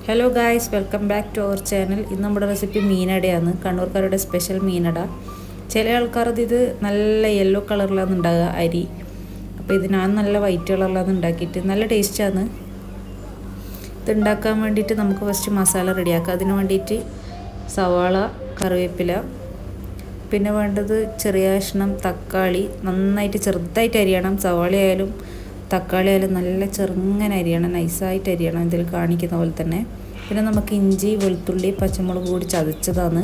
Hello guys, welcome back to our channel. ഇന്ന് നമ്മുടെ recipe മീനടയാണ്. കണ്ണൂർക്കാരുടെ special മീനട. ചില ആൾക്കാരത് ഇത് നല്ല യെല്ലോ കളറിലാണ് ഉണ്ടാകുക അരി. അപ്പോൾ ഇത് ഞാൻ നല്ല വൈറ്റ് കളറിലാണ് ഉണ്ടാക്കിയിട്ട് നല്ല ടേസ്റ്റാണ്. ഇത് ഉണ്ടാക്കാൻ വേണ്ടിയിട്ട് നമുക്ക് ഫസ്റ്റ് മസാല റെഡിയാക്കാം. അതിന് വേണ്ടിയിട്ട് സവാള, കറിവേപ്പില, പിന്നെ വേണ്ടത് ചെറിയ കഷ്ണം തക്കാളി. നന്നായിട്ട് ചെറുതായിട്ട് അരിയണം. സവാള ആയാലും തക്കാളി ആയാലും നല്ല ചെറുങ്ങനെ അരിയണം, നൈസായിട്ട് അരിയണം, ഇതിൽ കാണിക്കുന്ന പോലെ തന്നെ. പിന്നെ നമുക്ക് ഇഞ്ചി, വെളുത്തുള്ളി, പച്ചമുളക് കൂടി ചതച്ചതാണ്,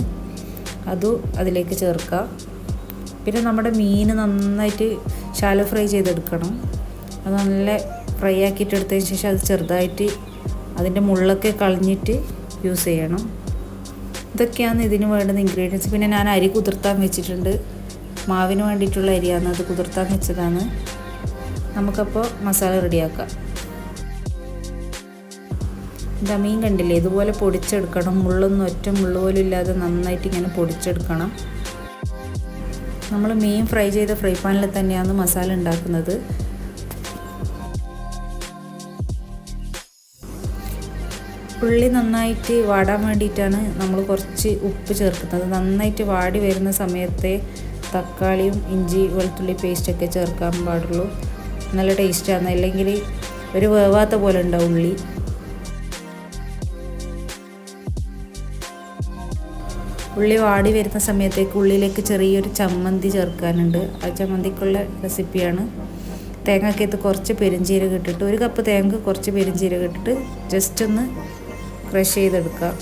അതും അതിലേക്ക് ചേർക്കുക. പിന്നെ നമ്മുടെ മീൻ നന്നായിട്ട് ശാലോ ഫ്രൈ ചെയ്തെടുക്കണം. അത് നല്ല ഫ്രൈ ആക്കിയിട്ട് എടുത്തതിന് ശേഷം അത് ചെറുതായിട്ട് അതിൻ്റെ മുള്ളൊക്കെ കളഞ്ഞിട്ട് യൂസ് ചെയ്യണം. ഇതൊക്കെയാണ് ഇതിന് വേണ്ടുന്ന ഇൻഗ്രീഡിയൻസ്. പിന്നെ ഞാൻ അരി കുതിർത്താൻ വെച്ചിട്ടുണ്ട്. മാവിന് വേണ്ടിയിട്ടുള്ള അരിയാണ്, അത് കുതിർത്താൻ വെച്ചതാണ്. നമുക്കപ്പോൾ മസാല റെഡിയാക്കാം. ഇതാ മീൻ കണ്ടില്ലേ, ഇതുപോലെ പൊടിച്ചെടുക്കണം. മുള്ളൊന്നും ഒറ്റ മുള്ളു പോലും ഇല്ലാതെ നന്നായിട്ട് ഇങ്ങനെ പൊടിച്ചെടുക്കണം. നമ്മൾ മീൻ ഫ്രൈ ചെയ്ത ഫ്രൈ പാനിൽ തന്നെയാണ് മസാല ഉണ്ടാക്കുന്നത്. ഉള്ളി നന്നായിട്ട് വാടാൻ വേണ്ടിയിട്ടാണ് നമ്മൾ കുറച്ച് ഉപ്പ് ചേർക്കുന്നത്. നന്നായിട്ട് വാടി വരുന്ന സമയത്തെ തക്കാളിയും ഇഞ്ചി വെളുത്തുള്ളി പേസ്റ്റൊക്കെ ചേർക്കാൻ പാടുള്ളൂ. നല്ല ടേസ്റ്റാണ്, അല്ലെങ്കിൽ ഒരു വേവാത്ത പോലെ ഉണ്ടാവും ഉള്ളി. ഉള്ളി വാടി വരുന്ന സമയത്തേക്ക് ഉള്ളിലേക്ക് ചെറിയൊരു ചമ്മന്തി ചേർക്കാനുണ്ട്. ആ ചമ്മന്തിക്കുള്ള റെസിപ്പിയാണ്. തേങ്ങക്കകത്ത് കുറച്ച് പെരുംജീരകം ഇട്ടിട്ട്, ഒരു കപ്പ് തേങ്ങ കുറച്ച് പെരുംജീരകം ഇട്ടിട്ട് ജസ്റ്റ് ഒന്ന് ക്രഷ് ചെയ്തെടുക്കുക.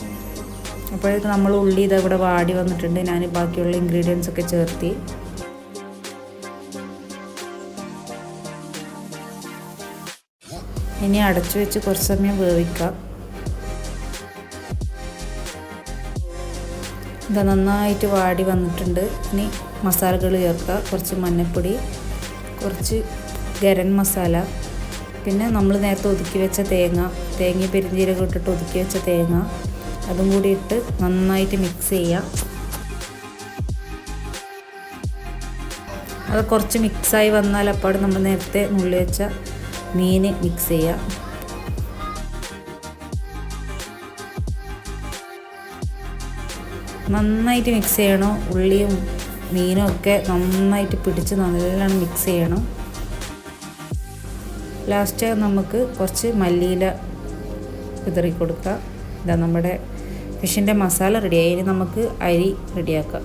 അപ്പോഴേക്ക് നമ്മൾ ഉള്ളി ഇതവിടെ വാടി വന്നിട്ടുണ്ട്. ഞാൻ ബാക്കിയുള്ള ഇൻഗ്രീഡിയൻസ് ഒക്കെ ചേർത്തി. ഇനി അടച്ചു വെച്ച് കുറച്ച് സമയം വേവിക്കാം. ഇത് നന്നായിട്ട് വാടി വന്നിട്ടുണ്ട്. ഇനി മസാലകൾ ചേർക്കുക. കുറച്ച് മഞ്ഞൾപ്പൊടി, കുറച്ച് ഗരം മസാല, പിന്നെ നമ്മൾ നേരത്തെ ഒതുക്കി വെച്ച തേങ്ങ പെരുംജീരകം ഇട്ടിട്ട് ഒതുക്കി വെച്ച തേങ്ങ, അതും കൂടി ഇട്ട് നന്നായിട്ട് മിക്സ് ചെയ്യാം. അത് കുറച്ച് മിക്സായി വന്നാൽ അപ്പാട് നമ്മൾ നേരത്തെ നുള്ളി വെച്ച മീൻ മിക്സ് ചെയ്യാം. നന്നായിട്ട് മിക്സ് ചെയ്യണം. ഉള്ളിയും മീനും ഒക്കെ നന്നായിട്ട് പിടിച്ച് നല്ലോണം മിക്സ് ചെയ്യണം. ലാസ്റ്റ് നമുക്ക് കുറച്ച് മല്ലിയില വിതറി കൊടുക്കാം. ഇതാ നമ്മുടെ ഫിഷിൻ്റെ മസാല റെഡിയായി. ഇനി നമുക്ക് അരി റെഡിയാക്കാം.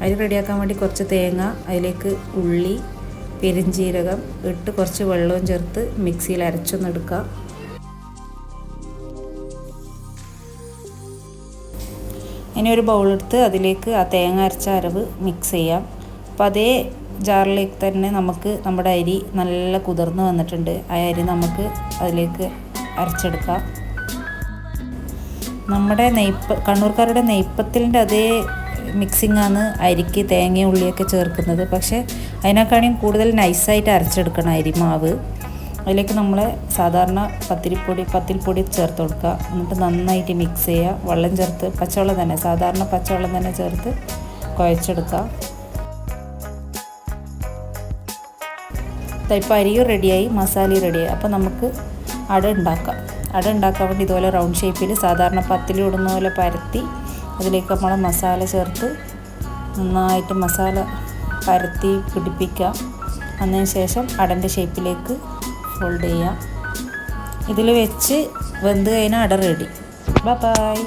അരി റെഡിയാക്കാൻ വേണ്ടി കുറച്ച് തേങ്ങ, അതിലേക്ക് ഉള്ളി, പെരുംജീരകം ഇട്ട് കുറച്ച് വെള്ളവും ചേർത്ത് മിക്സിയിൽ അരച്ചൊന്നെടുക്കുക. ഇനി ഒരു ബൗളെടുത്ത് അതിലേക്ക് ആ തേങ്ങ അരച്ച അരവ് മിക്സ് ചെയ്യാം. അപ്പോൾ അതേ ജാറിലേക്ക് തന്നെ നമുക്ക് നമ്മുടെ അരി നല്ല കുതിർന്ന് വന്നിട്ടുണ്ട്. ആ അരി നമുക്ക് അതിലേക്ക് അരച്ചെടുക്കാം. നമ്മുടെ കണ്ണൂർക്കാരുടെ നെയ്പ്പത്തിലിൻ്റെ അതേ മിക്സിങ്ങാണ് അരിക്ക് തേങ്ങയും ഉള്ളിയൊക്കെ ചേർക്കുന്നത്. പക്ഷേ അതിനേക്കാളും കൂടുതൽ നൈസായിട്ട് അരച്ചെടുക്കണം അരിമാവ്. അതിലേക്ക് നമ്മൾ സാധാരണ പത്തിൽപ്പൊടി ചേർത്ത് കൊടുക്കുക. എന്നിട്ട് നന്നായിട്ട് മിക്സ് ചെയ്യുക. വെള്ളം ചേർത്ത് പച്ചവെള്ളം തന്നെ, സാധാരണ പച്ചവെള്ളം തന്നെ ചേർത്ത് കുഴച്ചെടുക്കുക. ഇപ്പോൾ അരിയും റെഡിയായി, മസാലയും റെഡിയായി. അപ്പോൾ നമുക്ക് അട ഉണ്ടാക്കാൻ വേണ്ടി ഇതുപോലെ റൗണ്ട് ഷേപ്പിൽ സാധാരണ പത്തിരി ഇടുന്ന പോലെ പരത്തി അതിലേക്ക് നമ്മൾ മസാല ചേർത്ത് നന്നായിട്ട് മസാല പരത്തി പിടിപ്പിക്കുക. അതിന് ശേഷം അടൻ്റെ ഷേപ്പിലേക്ക് ഫോൾഡ് ചെയ്യാം. ഇതിൽ വെച്ച് വെന്ത് കഴിഞ്ഞാൽ അട റെഡി. ബൈ.